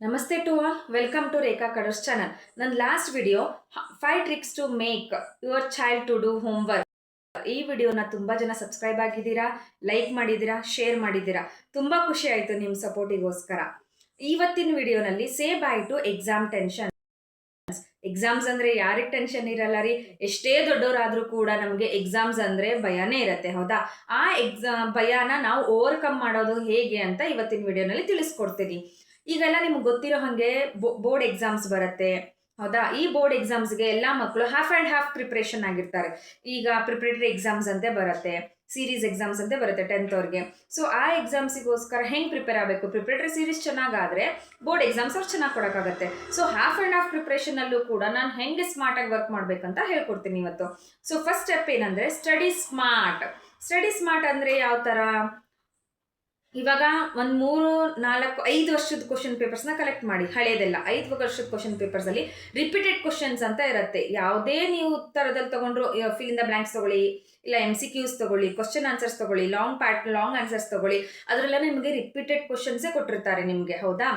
ನಮಸ್ತೆ to all, welcome to Rekha Kadar's channel. ನನ್ನ last video 5 tricks to make your child to do homework. ಈ ವಿಡಿಯೋನ ತುಂಬ ಜನ ಸಬ್ಸ್ಕ್ರೈಬ್ ಆಗಿದ್ದೀರಾ, ಲೈಕ್ ಮಾಡಿದ್ದೀರಾ, ಶೇರ್ ಮಾಡಿದ್ದೀರಾ. ತುಂಬ ಖುಷಿ ಆಯಿತು ನಿಮ್ಮ ಸಪೋರ್ಟಿಗೋಸ್ಕರ. ಇವತ್ತಿನ ವಿಡಿಯೋನಲ್ಲಿ say bye to exam tension. Exams ಅಂದರೆ ಯಾರಿಗೆ ಟೆನ್ಷನ್ ಇರಲ್ಲ ರೀ? ಎಷ್ಟೇ ದೊಡ್ಡವರಾದರೂ ಕೂಡ ನಮಗೆ ಎಕ್ಸಾಮ್ಸ್ ಅಂದರೆ ಭಯನೇ ಇರುತ್ತೆ, ಹೌದಾ? ಆ ಭಯನ ನಾವು ಓವರ್ಕಮ್ ಮಾಡೋದು ಹೇಗೆ ಅಂತ ಇವತ್ತಿನ ವಿಡಿಯೋನಲ್ಲಿ ತಿಳಿಸ್ಕೊಡ್ತೀನಿ. ಈಗೆಲ್ಲ ನಿಮ್ಗೆ ಗೊತ್ತಿರೋ ಹಾಗೆ ಬೋರ್ಡ್ ಎಕ್ಸಾಮ್ಸ್ ಬರುತ್ತೆ, ಹೌದಾ? ಈ ಬೋರ್ಡ್ ಎಕ್ಸಾಮ್ಸ್ಗೆ ಎಲ್ಲ ಮಕ್ಕಳು ಹಾಫ್ ಆ್ಯಂಡ್ ಹಾಫ್ ಪ್ರಿಪ್ರೇಷನ್ ಆಗಿರ್ತಾರೆ. ಈಗ ಪ್ರಿಪ್ರೇಟರಿ ಎಕ್ಸಾಮ್ಸ್ ಅಂತೆ ಬರುತ್ತೆ, ಸೀರೀಸ್ ಎಕ್ಸಾಮ್ಸ್ ಅಂತೆ ಬರುತ್ತೆ 10th ಅವ್ರಿಗೆ. ಸೊ ಆ ಎಕ್ಸಾಮ್ಸಿಗೋಸ್ಕರ ಹೆಂಗೆ ಪ್ರಿಪೇರ್ ಆಗಬೇಕು? ಪ್ರಿಪ್ರೇಟರಿ ಸೀರೀಸ್ ಚೆನ್ನಾಗಾದರೆ ಬೋರ್ಡ್ ಎಕ್ಸಾಮ್ಸ್ ಅವ್ರು ಚೆನ್ನಾಗಿ ಕೊಡೋಕ್ಕಾಗತ್ತೆ. ಸೊ ಹಾಫ್ ಆ್ಯಂಡ್ ಹಾಫ್ ಪ್ರಿಪ್ರೇಷನಲ್ಲೂ ಕೂಡ ನಾನು ಹೆಂಗೆ ಸ್ಮಾರ್ಟಾಗಿ ವರ್ಕ್ ಮಾಡಬೇಕಂತ ಹೇಳ್ಕೊಡ್ತೀನಿ ಇವತ್ತು. ಸೊ ಫಸ್ಟ್ ಸ್ಟೆಪ್ ಏನಂದರೆ ಸ್ಟಡಿ ಸ್ಮಾರ್ಟ್. ಸ್ಟಡಿ ಸ್ಮಾರ್ಟ್ ಅಂದರೆ ಯಾವ ಥರ? ಇವಾಗ ಒಂದು 3, 4, 5 ವರ್ಷದ ಕ್ವಶನ್ ಪೇಪರ್ಸ್ನ ಕಲೆಕ್ಟ್ ಮಾಡಿ. ಹಳೇದೆಲ್ಲ 5 ವರ್ಷದ ಕ್ವಶನ್ ಪೇಪರ್ಸಲ್ಲಿ ರಿಪೀಟೆಡ್ ಕ್ವಶನ್ಸ್ ಅಂತ ಇರುತ್ತೆ. ಯಾವುದೇ ನೀವು ಉತ್ತರದಲ್ಲಿ ತೊಗೊಂಡ್ರು, ಫಿಲ್ ಇನ್ ದ ಬ್ಲ್ಯಾಂಕ್ಸ್ ತೊಗೊಳ್ಳಿ, ಇಲ್ಲ MCQs ತೊಗೊಳ್ಳಿ, ಕ್ವಶನ್ ಆನ್ಸರ್ಸ್ ತೊಗೊಳ್ಳಿ, ಲಾಂಗ್ ಆನ್ಸರ್ಸ್ ತೊಗೊಳ್ಳಿ, ಅದರೆಲ್ಲ ನಿಮಗೆ ರಿಪೀಟೆಡ್ ಕ್ವಶನ್ಸೇ ಕೊಟ್ಟಿರ್ತಾರೆ ನಿಮಗೆ, ಹೌದಾ?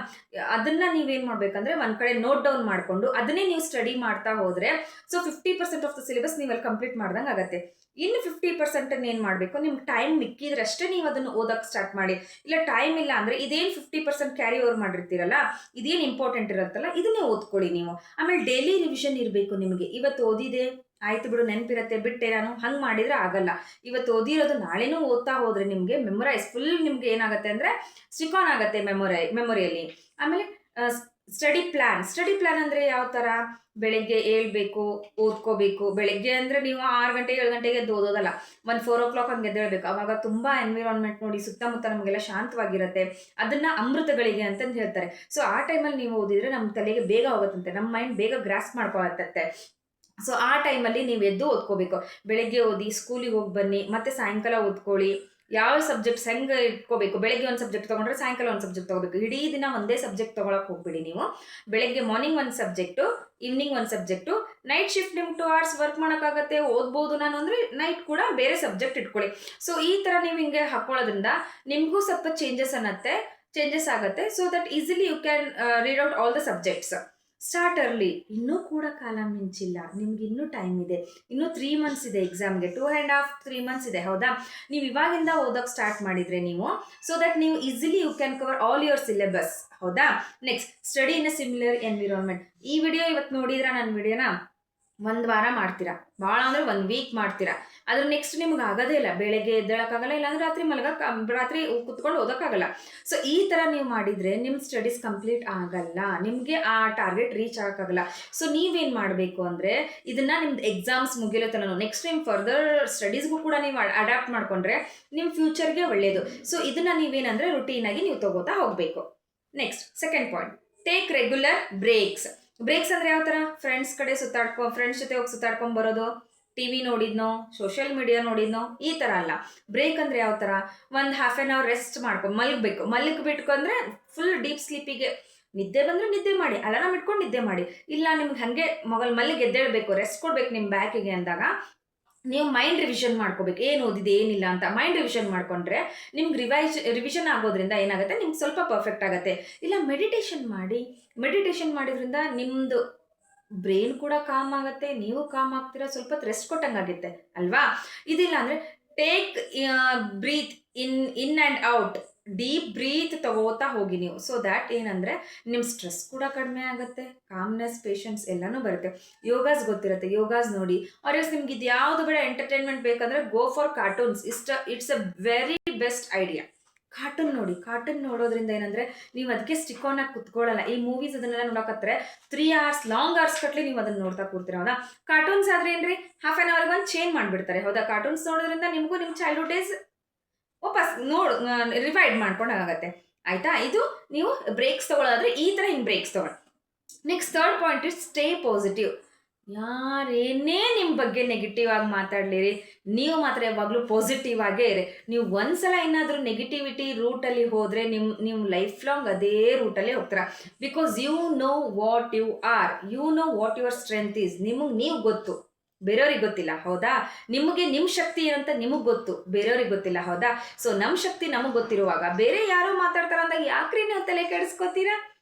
ಅದನ್ನು ನೀವೇನು ಮಾಡಬೇಕಂದ್ರೆ ಒಂದು ಕಡೆ ನೋಟ್ ಡೌನ್ ಮಾಡಿಕೊಂಡು ಅದನ್ನೇ ನೀವು ಸ್ಟಡಿ ಮಾಡ್ತಾ ಹೋದರೆ ಸೊ 50% ಆಫ್ ದ ಸಿಲೆಬಸ್ ನೀವು ಅಲ್ಲಿ ಕಂಪ್ಲೀಟ್ ಮಾಡ್ದಂಗೆ ಆಗುತ್ತೆ. ಇನ್ನು 50% ಏನು ಮಾಡಬೇಕು? ನಿಮ್ಗೆ ಟೈಮ್ ಮಿಕ್ಕಿದ್ರಷ್ಟೇ ನೀವು ಅದನ್ನು ಓದೋಕ್ಕೆ ಸ್ಟಾರ್ಟ್ ಮಾಡಿ. ಇಲ್ಲ ಟೈಮ್ ಇಲ್ಲ ಅಂದರೆ ಇದೇನು 50% ಕ್ಯಾರಿ ಓವರ್ ಮಾಡಿರ್ತೀರಲ್ಲ, ಇದೇನು ಇಂಪಾರ್ಟೆಂಟ್ ಇರುತ್ತಲ್ಲ, ಇದನ್ನೇ ಓದ್ಕೊಳ್ಳಿ ನೀವು. ಆಮೇಲೆ ಡೈಲಿ ರಿವಿಷನ್ ಇರಬೇಕು ನಿಮಗೆ. ಇವತ್ತು ಓದಿದೆ, ಆಯ್ತು ಬಿಡು ನೆನಪಿರುತ್ತೆ, ಬಿಟ್ಟೆ ನಾನು, ಹಂಗೆ ಮಾಡಿದರೆ ಆಗಲ್ಲ. ಇವತ್ತು ಓದಿರೋದು ನಾಳೆನೂ ಓದ್ತಾ ಹೋದರೆ ನಿಮಗೆ ಮೆಮೊರೈಸ್ ಫುಲ್ ನಿಮ್ಗೆ ಏನಾಗುತ್ತೆ ಅಂದರೆ ಸ್ಟಿಕ್ ಆನ್ ಆಗುತ್ತೆ ಮೆಮೊರಿಯಲ್ಲಿ. ಆಮೇಲೆ ಸ್ಟಡಿ ಪ್ಲ್ಯಾನ್ ಅಂದರೆ ಯಾವ ಥರ? ಬೆಳಗ್ಗೆ ಏಳಬೇಕು, ಓದ್ಕೋಬೇಕು. ಬೆಳಗ್ಗೆ ಅಂದರೆ ನೀವು 6 ಗಂಟೆ 7 ಗಂಟೆಗೆ ಎದ್ದು ಓದೋದಲ್ಲ, ಒಂದು 4 o'clock ಹಂಗೆ ಎದ್ದೇಳಬೇಕು. ಆವಾಗ ತುಂಬ ಎನ್ವಿರಾನ್ಮೆಂಟ್ ನೋಡಿ, ಸುತ್ತಮುತ್ತ ನಮಗೆಲ್ಲ ಶಾಂತವಾಗಿರುತ್ತೆ. ಅದನ್ನು ಅಮೃತಗಳಿಗೆ ಅಂತಂದು ಹೇಳ್ತಾರೆ. ಸೊ ಆ ಟೈಮಲ್ಲಿ ನೀವು ಓದಿದರೆ ನಮ್ಮ ತಲೆಗೆ ಬೇಗ ಹೋಗುತ್ತಂತೆ, ನಮ್ಮ ಮೈಂಡ್ ಬೇಗ ಗ್ರಾಸ್ ಮಾಡ್ಕೊಳತ್ತಂತೆ. ಸೊ ಆ ಟೈಮಲ್ಲಿ ನೀವು ಎದ್ದು ಓದ್ಕೋಬೇಕು. ಬೆಳಗ್ಗೆ ಓದಿ, ಸ್ಕೂಲಿಗೆ ಹೋಗಿ ಬನ್ನಿ, ಮತ್ತೆ ಸಾಯಂಕಾಲ ಓದ್ಕೊಳ್ಳಿ. ಯಾವ ಸಬ್ಜೆಕ್ಟ್ಸ್ ಹೆಂಗೆ ಇಟ್ಕೋಬೇಕು? ಬೆಳಗ್ಗೆ ಒಂದು ಸಬ್ಜೆಕ್ಟ್ ತೊಗೊಂಡ್ರೆ ಸಾಯಂಕಾಲ ಒಂದು ಸಬ್ಜೆಕ್ಟ್ ತೊಗೋಬೇಕು. ಇಡೀ ದಿನ ಒಂದೇ ಸಬ್ಜೆಕ್ಟ್ ತೊಗೊಳಕ್ಕೆ ಹೋಗ್ಬಿಡಿ ನೀವು. ಬೆಳಗ್ಗೆ ಮಾರ್ನಿಂಗ್ ಒಂದು ಸಬ್ಜೆಕ್ಟು, ಈವ್ನಿಂಗ್ ಒಂದು ಸಬ್ಜೆಕ್ಟು. ನೈಟ್ ಶಿಫ್ಟ್ ನಿಮ್ಗೆ 2 hours ವರ್ಕ್ ಮಾಡೋಕ್ಕಾಗತ್ತೆ, ಓದ್ಬೋದು ನಾನು ಅಂದರೆ ನೈಟ್ ಕೂಡ ಬೇರೆ ಸಬ್ಜೆಕ್ಟ್ ಇಟ್ಕೊಳ್ಳಿ. ಸೊ ಈ ಥರ ನೀವು ಹಿಂಗೆ ಹಾಕ್ಕೊಳ್ಳೋದ್ರಿಂದ ನಿಮಗೂ ಸ್ವಲ್ಪ ಚೇಂಜಸ್ ಆಗುತ್ತೆ. So that easily you can read out all the subjects. Start early. ಇನ್ನೂ ಕೂಡ ಕಾಲ ಮಿಂಚಿಲ್ಲ, ನಿಮ್ಗೆ ಇನ್ನೂ ಟೈಮ್ ಇದೆ. ಇನ್ನೂ 3 months ಇದೆ ಎಕ್ಸಾಮ್ಗೆ, 2.5-3 months ಇದೆ, ಹೌದಾ? ನೀವು ಇವಾಗಿಂದ ಓದೋಕ್ಕೆ ಸ್ಟಾರ್ಟ್ ಮಾಡಿದರೆ ನೀವು, ಸೊ ದಟ್ ನೀವು easily you can cover all your syllabus, ಹೌದಾ? Next, study in a similar environment. ಈ ವಿಡಿಯೋ ಇವತ್ತು ನೋಡಿದ್ರೆ ನನ್ನ ವಿಡಿಯೋನ 1 ವಾರ ಮಾಡ್ತೀರಾ, ಭಾಳ ಅಂದರೆ 1 week ಮಾಡ್ತೀರಾ. ಅದ್ರ ನೆಕ್ಸ್ಟ್ ನಿಮ್ಗೆ ಆಗೋದೇ ಇಲ್ಲ. ಬೆಳಗ್ಗೆ ಎದ್ದೇಳಕ್ಕಾಗಲ್ಲ, ಇಲ್ಲಾಂದ್ರೆ ರಾತ್ರಿ ಕುತ್ಕೊಂಡು ಓದೋಕ್ಕಾಗಲ್ಲ. ಸೊ ಈ ಥರ ನೀವು ಮಾಡಿದರೆ ನಿಮ್ಮ ಸ್ಟಡೀಸ್ ಕಂಪ್ಲೀಟ್ ಆಗಲ್ಲ, ನಿಮಗೆ ಆ ಟಾರ್ಗೆಟ್ ರೀಚ್ ಆಗೋಕ್ಕಾಗಲ್ಲ. ಸೊ ನೀವೇನು ಮಾಡಬೇಕು ಅಂದರೆ ಇದನ್ನು ನಿಮ್ದು ಎಕ್ಸಾಮ್ಸ್ ಮುಗಿಯೋ ತನಕ ನೆಕ್ಸ್ಟ್ ಟೈಮ್ ಫರ್ದರ್ ಸ್ಟಡೀಸ್ಗೂ ಕೂಡ ನೀವು ಅಡ್ಯಾಪ್ಟ್ ಮಾಡಿಕೊಂಡ್ರೆ ನಿಮ್ಮ ಫ್ಯೂಚರ್ಗೆ ಒಳ್ಳೆಯದು. ಸೊ ಇದನ್ನು ನೀವೇನಂದರೆ ರುಟೀನಾಗಿ ನೀವು ತೊಗೋತಾ ಹೋಗಬೇಕು. Next, second point, take regular breaks. ಅಂದರೆ ಯಾವ ಥರ? ಫ್ರೆಂಡ್ಸ್ ಜೊತೆ ಹೋಗಿ ಸುತ್ತಾಡ್ಕೊಂಡು ಬರೋದು, TV ನೋಡಿದ್ನೋ, ಸೋಷಿಯಲ್ ಮೀಡಿಯಾ ನೋಡಿದ್ನೋ, ಈ ಥರ ಅಲ್ಲ. ಬ್ರೇಕ್ ಅಂದರೆ ಯಾವ ಥರ? ಒಂದು ಹಾಫ್ ಆನ್ ಅವರ್ ರೆಸ್ಟ್ ಮಾಡ್ಕೊಂಡು ಮಲಗಿಬಿಟ್ಕೊಂಡ್ರೆ ಫುಲ್ ಡೀಪ್ ಸ್ಲೀಪಿಗೆ ನಿದ್ದೆ ಬಂದರೆ ನಿದ್ದೆ ಮಾಡಿ, ಅಲಾರಾಮ್ ಇಟ್ಕೊಂಡು ನಿದ್ದೆ ಮಾಡಿ. ಇಲ್ಲ ನಿಮ್ಗೆ ಹಾಗೆ ಮಲ್ಲಿಗೆ ಎದ್ದೇಳಬೇಕು, ರೆಸ್ಟ್ ಕೊಡಬೇಕು ನಿಮ್ಮ ಬ್ಯಾಕಿಗೆ ಅಂದಾಗ ನೀವು ಮೈಂಡ್ ರಿವಿಷನ್ ಮಾಡ್ಕೋಬೇಕು. ಏನು ಓದಿದೆ ಏನಿಲ್ಲ ಅಂತ ಮೈಂಡ್ ರಿವಿಷನ್ ಮಾಡಿಕೊಂಡ್ರೆ ನಿಮ್ಗೆ ರಿವಿಷನ್ ಆಗೋದ್ರಿಂದ ಏನಾಗುತ್ತೆ, ನಿಮ್ಗೆ ಸ್ವಲ್ಪ ಪರ್ಫೆಕ್ಟ್ ಆಗುತ್ತೆ. ಇಲ್ಲ ಮೆಡಿಟೇಷನ್ ಮಾಡಿದ್ರಿಂದ ನಿಮ್ಮದು ಬ್ರೈನ್ ಕೂಡ ಕಾಮ್ ಆಗುತ್ತೆ, ನೀವು ಕಾಮ್ ಆಗ್ತೀರಾ, ಸ್ವಲ್ಪ ರೆಸ್ಟ್ ಕೊಟ್ಟಂಗಾಗುತ್ತೆ ಅಲ್ವಾ? ಇದಿಲ್ಲ ಅಂದರೆ take breath in and out. Deep breath ತಗೋತಾ ಹೋಗಿ ನೀವು. ಸೊ ದ್ಯಾಟ್ ಏನಂದರೆ ನಿಮ್ಮ ಸ್ಟ್ರೆಸ್ ಕೂಡ ಕಡಿಮೆ ಆಗುತ್ತೆ, ಕಾಮ್ನೆಸ್, ಪೇಷನ್ಸ್ ಎಲ್ಲನೂ ಬರುತ್ತೆ. ಯೋಗಾಸ್ ಗೊತ್ತಿರುತ್ತೆ, ಯೋಗಾಸ್ ನೋಡಿ. ಆರ್ಎಲ್ಸ್ ನಿಮ್ಗೆ ಇದು ಯಾವುದು ಬೇಡ, ಎಂಟರ್ಟೈನ್ಮೆಂಟ್ ಬೇಕಂದರೆ go for cartoons. It's a very best idea. Cartoon ನೋಡೋದ್ರಿಂದ ಏನಂದರೆ ನೀವು ಅದಕ್ಕೆ ಸ್ಟಿಕ್ ಆನ್ ಆಗಿ ಕುತ್ಕೊಳ್ಳಲ್ಲ. ಈ ಮೂವೀಸ್ ಅದನ್ನೆಲ್ಲ ನೋಡೋಕತ್ತಾರೆ 3 hours ಲಾಂಗ್ ಅವರ್ಸ್ ಕಟ್ಲಿ ನೀವು ಅದನ್ನು ನೋಡ್ತಾ ಕೂರ್ತೀರ, ಹೌದಾ? ಕಾರ್ಟೂನ್ಸ್ ಆದರೆ ಏನ್ರಿ, ಹಾಫ್ ಆನ್ ಅವರ್ಗೆ ಒಂದು ಚೇಂಜ್ ಮಾಡಿಬಿಡ್ತಾರೆ, ಹೌದಾ? ಕಾರ್ಟೂನ್ಸ್ ನೋಡೋದ್ರಿಂದ ನಿಮಗೂ ನಿಮ್ಮ ಚೈಲ್ಡ್ಹುಡ್ ಡೇಸ್ ವಾಪಸ್ ರಿವೈಡ್ ಮಾಡ್ಕೊಂಡಾಗತ್ತೆ, ಆಯಿತಾ? ಇದು ನೀವು ಬ್ರೇಕ್ಸ್ ತೊಗೊಳ್ಳೋದಾದ್ರೆ ಈ ಥರ ಹಿಂಗೆ ಬ್ರೇಕ್ಸ್ ತೊಗೊಳ್ಳಿ. Next, third point is stay positive. ಯಾರೇನೇ ನಿಮ್ಮ ಬಗ್ಗೆ ನೆಗೆಟಿವ್ ಆಗಿ ಮಾತಾಡಲಿರಿ, ನೀವು ಮಾತ್ರ ಯಾವಾಗಲೂ ಪಾಸಿಟಿವ್ ಆಗೇ ಇರಿ. ನೀವು ಒಂದ್ಸಲ ಏನಾದರೂ ನೆಗೆಟಿವಿಟಿ ರೂಟಲ್ಲಿ ಹೋದರೆ ನಿಮ್ಮ ಲೈಫ್ ಲಾಂಗ್ ಅದೇ ರೂಟಲ್ಲೇ ಹೋಗ್ತೀರಾ. Because you know what you are, you know what your strength is. ನೀವು ಗೊತ್ತು, ಬೇರೆಯವ್ರಿಗೆ ಗೊತ್ತಿಲ್ಲ, ಹೌದಾ? ನಿಮಗೆ ನಿಮ್ಮ ಶಕ್ತಿ ಏನಂತ ನಿಮಗೆ ಗೊತ್ತು, ಬೇರೆಯವ್ರಿಗೆ ಗೊತ್ತಿಲ್ಲ, ಹೌದಾ? ಸೊ ನಮ್ಮ ಶಕ್ತಿ ನಮಗೆ ಗೊತ್ತಿರುವಾಗ ಬೇರೆ ಯಾರೋ ಮಾತಾಡ್ತಾರಂದಾಗ ಯಾಕ್ರಿ ನೀವು ತಲೆ ಕೆಡಿಸ್ಕೋತೀರಾ,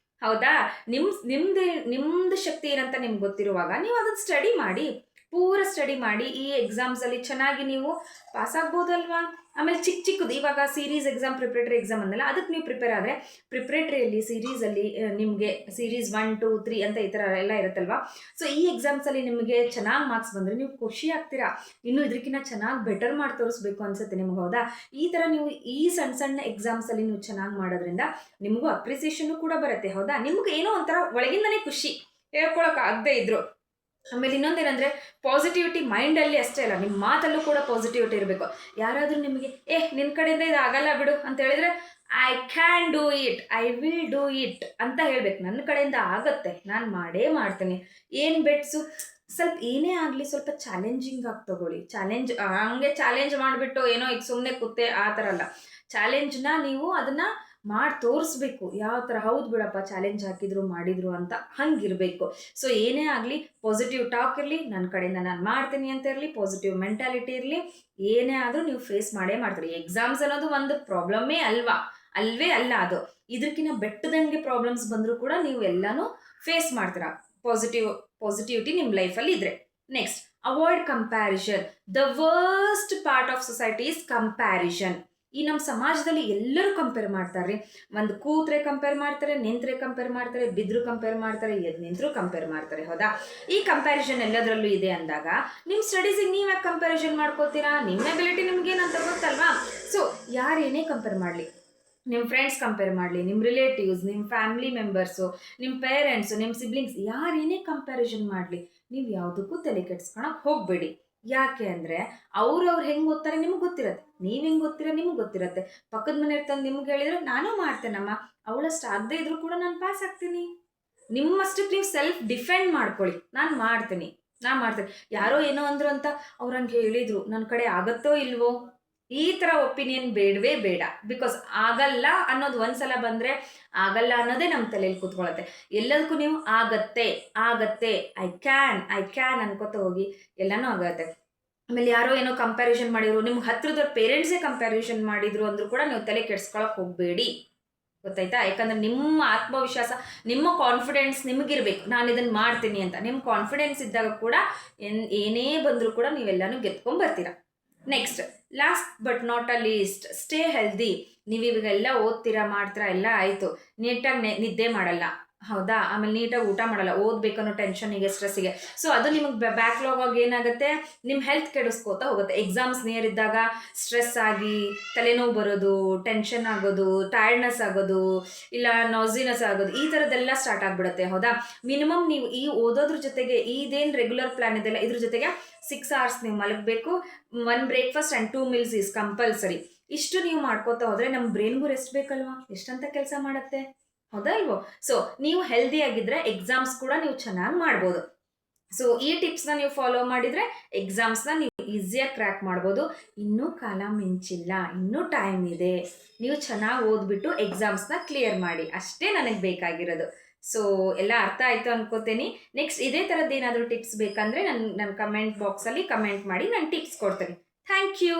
ಹೌದಾ? ನಿಮ್ದು ಶಕ್ತಿ ಏನಂತ ನಿಮ್ಗೆ ಗೊತ್ತಿರುವಾಗ ನೀವು ಅದನ್ನ ಸ್ಟಡಿ ಮಾಡಿ, ಪೂರ ಸ್ಟಡಿ ಮಾಡಿ ಈ ಎಕ್ಸಾಮ್ಸಲ್ಲಿ ಚೆನ್ನಾಗಿ ನೀವು ಪಾಸ್ ಆಗ್ಬೋದಲ್ವಾ? ಆಮೇಲೆ ಚಿಕ್ಕದು ಇವಾಗ ಸೀರೀಸ್ ಎಕ್ಸಾಮ್, ಪ್ರಿಪ್ರೇಟರಿ ಎಕ್ಸಾಮ್ ಅಂದಲ್ಲ, ಅದಕ್ಕೆ ನೀವು ಪ್ರಿಪೇರ್ ಆದರೆ ಪ್ರಿಪ್ರೇಟರಿಯಲ್ಲಿ ಸೀರೀಸಲ್ಲಿ ನಿಮಗೆ ಸೀರೀಸ್ 1, 2, 3 ಅಂತ ಈ ಥರ ಎಲ್ಲ ಇರುತ್ತಲ್ವಾ. ಸೊ ಈ ಎಕ್ಸಾಮ್ಸಲ್ಲಿ ನಿಮಗೆ ಚೆನ್ನಾಗಿ ಮಾರ್ಕ್ಸ್ ಬಂದರೆ ನೀವು ಖುಷಿ ಆಗ್ತೀರಾ, ಇನ್ನು ಇದಕ್ಕಿಂತ ಚೆನ್ನಾಗಿ ಬೆಟರ್ ಮಾಡಿ ತೋರಿಸ್ಬೇಕು ಅನ್ಸುತ್ತೆ ನಿಮ್ಗೆ. ಹೌದಾ? ಈ ಥರ ನೀವು ಈ ಸಣ್ಣ ಸಣ್ಣ ಎಕ್ಸಾಮ್ಸಲ್ಲಿ ನೀವು ಚೆನ್ನಾಗಿ ಮಾಡೋದ್ರಿಂದ ನಿಮಗೂ ಅಪ್ರಿಸಿಯೇಷನ್ನು ಕೂಡ ಬರುತ್ತೆ. ಹೌದಾ? ನಿಮ್ಗೆ ಏನೋ ಒಂಥರ ಒಳಗಿಂದನೇ ಖುಷಿ, ಹೇಳ್ಕೊಳಕ್ಕೆ ಆಗದೆ ಇದ್ರು. ಆಮೇಲೆ ಇನ್ನೊಂದೇನೆಂದರೆ ಪಾಸಿಟಿವಿಟಿ ಮೈಂಡಲ್ಲಿ ಅಷ್ಟೇ ಅಲ್ಲ, ನಿಮ್ಮ ಮಾತಲ್ಲೂ ಕೂಡ ಪಾಸಿಟಿವಿಟಿ ಇರಬೇಕು. ಯಾರಾದರೂ ನಿಮಗೆ ನಿನ್ನ ಕಡೆಯಿಂದ ಇದು ಆಗಲ್ಲ ಬಿಡು ಅಂತ ಹೇಳಿದ್ರೆ, I can do it, I will do it ಅಂತ ಹೇಳಬೇಕು. ನನ್ನ ಕಡೆಯಿಂದ ಆಗತ್ತೆ, ನಾನು ಮಾಡೇ ಮಾಡ್ತೀನಿ. ಏನು ಬೆಟ್ಸು, ಸ್ವಲ್ಪ ಏನೇ ಆಗಲಿ ಸ್ವಲ್ಪ ಚಾಲೆಂಜಿಂಗ್ ಆಗಿ ತಗೊಳ್ಳಿ. ಹಂಗೆ ಚಾಲೆಂಜ್ ಮಾಡಿಬಿಟ್ಟು ಏನೋ ಈಗ ಸುಮ್ಮನೆ ಕೂತೆ ಆ ಥರ ಅಲ್ಲ. ಚಾಲೆಂಜ್ನ ನೀವು ಅದನ್ನು ಮಾಡಿ ತೋರಿಸ್ಬೇಕು. ಯಾವ ಥರ, ಹೌದು ಬಿಡಪ್ಪ ಚಾಲೆಂಜ್ ಹಾಕಿದ್ರು ಮಾಡಿದ್ರು ಅಂತ ಹಂಗಿರಬೇಕು. ಸೊ ಏನೇ ಆಗಲಿ ಪಾಸಿಟಿವ್ ಟಾಕ್ ಇರಲಿ, ನನ್ನ ಕಡೆಯಿಂದ ನಾನು ಮಾಡ್ತೀನಿ ಅಂತ ಇರಲಿ, ಪಾಸಿಟಿವ್ ಮೆಂಟಾಲಿಟಿ ಇರಲಿ. ಏನೇ ಆದರೂ ನೀವು ಫೇಸ್ ಮಾಡೇ ಮಾಡ್ತೀರಿ. ಎಕ್ಸಾಮ್ಸ್ ಅನ್ನೋದು ಒಂದು ಪ್ರಾಬ್ಲಮ್ಮೇ ಅಲ್ವೇ ಅಲ್ಲ ಅದು. ಇದಕ್ಕಿಂತ ಬೆಟ್ಟದಂಗೆ ಪ್ರಾಬ್ಲಮ್ಸ್ ಬಂದರೂ ಕೂಡ ನೀವು ಎಲ್ಲನೂ ಫೇಸ್ ಮಾಡ್ತೀರಾ, ಪಾಸಿಟಿವಿಟಿ ನಿಮ್ಮ ಲೈಫಲ್ಲಿ ಇದ್ರೆ. Next, avoid comparison. The worst part of society is comparison. ಈ ನಮ್ಮ ಸಮಾಜದಲ್ಲಿ ಎಲ್ಲರೂ ಕಂಪೇರ್ ಮಾಡ್ತಾರೆ. ಒಂದು ಕೂತ್ರೆ ಕಂಪೇರ್ ಮಾಡ್ತಾರೆ, ನಿಂತ್ರೆ ಕಂಪೇರ್ ಮಾಡ್ತಾರೆ, ಬಿದ್ರು ಕಂಪೇರ್ ಮಾಡ್ತಾರೆ, ಎದ್ದು ನಿಂತರೂ ಕಂಪೇರ್ ಮಾಡ್ತಾರೆ. ಹೌದಾ? ಈ ಕಂಪ್ಯಾರಿಸನ್ ಎಲ್ಲದರಲ್ಲೂ ಇದೆ ಅಂದಾಗ ನಿಮ್ಮ ಸ್ಟಡೀಸಿಗೆ ನೀವು ಯಾಕೆ ಕಂಪ್ಯಾರಿಸನ್ ಮಾಡ್ಕೋತೀರಾ? ನಿಮ್ಮ ಎಬಿಲಿಟಿ ನಿಮ್ಗೇನಂತ ಗೊತ್ತಲ್ವಾ? ಸೊ ಯಾರೇನೇ ಕಂಪೇರ್ ಮಾಡಲಿ, ನಿಮ್ಮ ಫ್ರೆಂಡ್ಸ್ ಕಂಪೇರ್ ಮಾಡಲಿ, ನಿಮ್ಮ ರಿಲೇಟಿವ್ಸ್, ನಿಮ್ಮ ಫ್ಯಾಮಿಲಿ ಮೆಂಬರ್ಸು, ನಿಮ್ಮ ಪೇರೆಂಟ್ಸು, ನಿಮ್ಮ ಸಿಬ್ಲಿಂಗ್ಸ್, ಯಾರೇನೇ ಕಂಪ್ಯಾರಿಸನ್ ಮಾಡಲಿ, ನೀವು ಯಾವುದಕ್ಕೂ ತಲೆ ಕೆಡಿಸ್ಕೊಳಕ್ಕೆ ಹೋಗಬೇಡಿ. ಯಾಕೆ ಅಂದರೆ ಅವ್ರು ಹೆಂಗೆ ಓದ್ತಾರೆ ನಿಮಗೆ ಗೊತ್ತಿರತ್ತೆ, ನೀವು ಹೆಂಗೆ ಓದ್ತೀರ ನಿಮಗೆ ಗೊತ್ತಿರತ್ತೆ. ಪಕ್ಕದ ಮನೆ ಇರ್ತಂದು ನಿಮ್ಗೆ ಹೇಳಿದ್ರೆ ನಾನು ಮಾಡ್ತೇನಮ್ಮ, ಅವಳಷ್ಟು ಆಗದೆ ಇದ್ರೂ ಕೂಡ ನಾನು ಪಾಸ್ ಆಗ್ತೀನಿ. ನಿಮ್ಮಷ್ಟಕ್ಕೆ ನೀವು ಸೆಲ್ಫ್ ಡಿಫೆಂಡ್ ಮಾಡ್ಕೊಳ್ಳಿ. ನಾನು ಮಾಡ್ತೀನಿ. ಯಾರೋ ಏನೋ ಅಂದರು ಅಂತ ಅವ್ರು ಹಂಗೆ ಹೇಳಿದರು, ನನ್ನ ಕಡೆ ಆಗತ್ತೋ ಇಲ್ವೋ, ಈ ಥರ ಒಪಿನಿಯನ್ ಬೇಡವೇ ಬೇಡ. ಬಿಕಾಸ್ ಆಗಲ್ಲ ಅನ್ನೋದು ಒಂದ್ಸಲ ಬಂದರೆ ಆಗಲ್ಲ ಅನ್ನೋದೇ ನಮ್ಮ ತಲೆಯಲ್ಲಿ ಕೂತ್ಕೊಳ್ಳುತ್ತೆ. ಎಲ್ಲದಕ್ಕೂ ನೀವು ಆಗತ್ತೆ, ಐ ಕ್ಯಾನ್ ಅನ್ಕೋತ ಹೋಗಿ ಎಲ್ಲನೂ ಆಗತ್ತೆ. ಆಮೇಲೆ ಯಾರೋ ಏನೋ ಕಂಪ್ಯಾರಿಸನ್ ಮಾಡಿದ್ರು, ನಿಮ್ಗೆ ಹತ್ರದವ್ರ ಪೇರೆಂಟ್ಸೇ ಕಂಪ್ಯಾರಿಸನ್ ಮಾಡಿದ್ರು ಅಂದರೂ ಕೂಡ ನೀವು ತಲೆ ಕೆಡ್ಸ್ಕೊಳಕ್ಕೆ ಹೋಗಬೇಡಿ. ಗೊತ್ತಾಯ್ತಾ? ಯಾಕಂದರೆ ನಿಮ್ಮ ಆತ್ಮವಿಶ್ವಾಸ, ನಿಮ್ಮ ಕಾನ್ಫಿಡೆನ್ಸ್ ನಿಮಗಿರ್ಬೇಕು, ನಾನು ಇದನ್ನು ಮಾಡ್ತೀನಿ ಅಂತ. ನಿಮ್ಮ ಕಾನ್ಫಿಡೆನ್ಸ್ ಇದ್ದಾಗ ಕೂಡ ಏನೇ ಬಂದರೂ ಕೂಡ ನೀವೆಲ್ಲನೂ ಗೆದ್ಕೊಂಡ್ಬರ್ತೀರ. Next, last but not a least, stay healthy. ನೀವು ಇವಾಗೆಲ್ಲ ಓದ್ತೀರಾ, ಮಾಡ್ತೀರಾ, ಎಲ್ಲ ಆಯಿತು, ನೀಟಾಗಿ ನಿದ್ದೆ ಮಾಡಲ್ಲ. ಹೌದಾ? ಆಮೇಲೆ ನೀಟಾಗಿ ಊಟ ಮಾಡಲ್ಲ, ಓದಬೇಕನ್ನೋ ಟೆನ್ಷನಿಗೆ, ಸ್ಟ್ರೆಸ್ಸಿಗೆ. ಸೊ ಅದು ನಿಮಗೆ ಬ್ಯಾಕ್ಲಾಗ್ ಆಗಿ ಏನಾಗುತ್ತೆ, ನಿಮ್ಮ ಹೆಲ್ತ್ ಕೆಡಿಸ್ಕೋತಾ ಹೋಗುತ್ತೆ. ಎಕ್ಸಾಮ್ಸ್ ನಿಯರ್ ಇದ್ದಾಗ ಸ್ಟ್ರೆಸ್ ಆಗಿ ತಲೆನೋವು ಬರೋದು, ಟೆನ್ಷನ್ ಆಗೋದು, ಟಯರ್ಡ್ನೆಸ್ ಆಗೋದು, ಇಲ್ಲ ನಾಸಿನೆಸ್ ಆಗೋದು, ಈ ಥರದ್ದೆಲ್ಲ ಸ್ಟಾರ್ಟ್ ಆಗಿಬಿಡುತ್ತೆ. ಹೌದಾ? ಮಿನಿಮಮ್ ನೀವು ಈ ಓದೋದ್ರ ಜೊತೆಗೆ ಇದೇನು ರೆಗ್ಯುಲರ್ ಪ್ಲ್ಯಾನ್ ಇದೆಯಲ್ಲ, ಇದ್ರ ಜೊತೆಗೆ 6 hours ನೀವು ಮಲಗಬೇಕು. 1 breakfast and 2 meals is compulsory. ಇಷ್ಟು ನೀವು ಮಾಡ್ಕೋತಾ ಹೋದರೆ ನಮ್ಮ ಬ್ರೈನ್ಗೂ ರೆಸ್ಟ್ ಬೇಕಲ್ವಾ? ಎಷ್ಟಂತ ಕೆಲಸ ಮಾಡುತ್ತೆ. ಹೌದಾ ಇಲ್ವೋ? ಸೊ ನೀವು ಹೆಲ್ದಿ ಆಗಿದ್ದರೆ ಎಕ್ಸಾಮ್ಸ್ ಕೂಡ ನೀವು ಚೆನ್ನಾಗಿ ಮಾಡ್ಬೋದು. ಸೊ ಈ ಟಿಪ್ಸ್ನ ನೀವು ಫಾಲೋ ಮಾಡಿದರೆ ಎಕ್ಸಾಮ್ಸ್ನ ನೀವು ಈಸಿಯಾಗಿ ಕ್ರ್ಯಾಕ್ ಮಾಡ್ಬೋದು. ಇನ್ನೂ ಕಾಲ ಮಿಂಚಿಲ್ಲ, ಇನ್ನೂ ಟೈಮ್ ಇದೆ. ನೀವು ಚೆನ್ನಾಗಿ ಓದ್ಬಿಟ್ಟು ಎಕ್ಸಾಮ್ಸ್ನ ಕ್ಲಿಯರ್ ಮಾಡಿ, ಅಷ್ಟೇ ನನಗೆ ಬೇಕಾಗಿರೋದು. ಸೊ ಎಲ್ಲ ಅರ್ಥ ಆಯಿತು ಅನ್ಕೋತೀನಿ. ನೆಕ್ಸ್ಟ್ ಇದೇ ಥರದ್ದು ಏನಾದರೂ ಟಿಪ್ಸ್ ಬೇಕಂದರೆ ನನ್ನ ಕಮೆಂಟ್ ಬಾಕ್ಸಲ್ಲಿ ಕಮೆಂಟ್ ಮಾಡಿ, ನಾನು ಟಿಪ್ಸ್ ಕೊಡ್ತೀನಿ. Thank you.